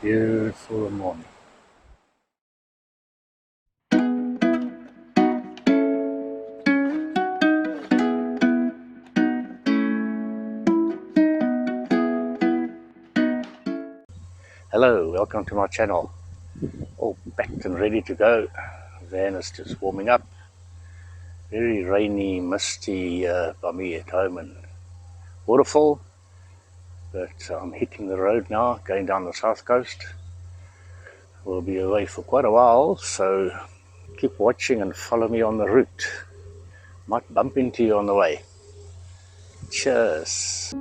Beautiful morning. Hello, welcome to my channel. All packed and ready to go. Van is just warming up. Very rainy, misty by me at home and waterfall. But I'm hitting the road now, going down the south coast. We'll be away for quite a while, so keep watching and follow me on the route. Might bump into you on the way. Cheers.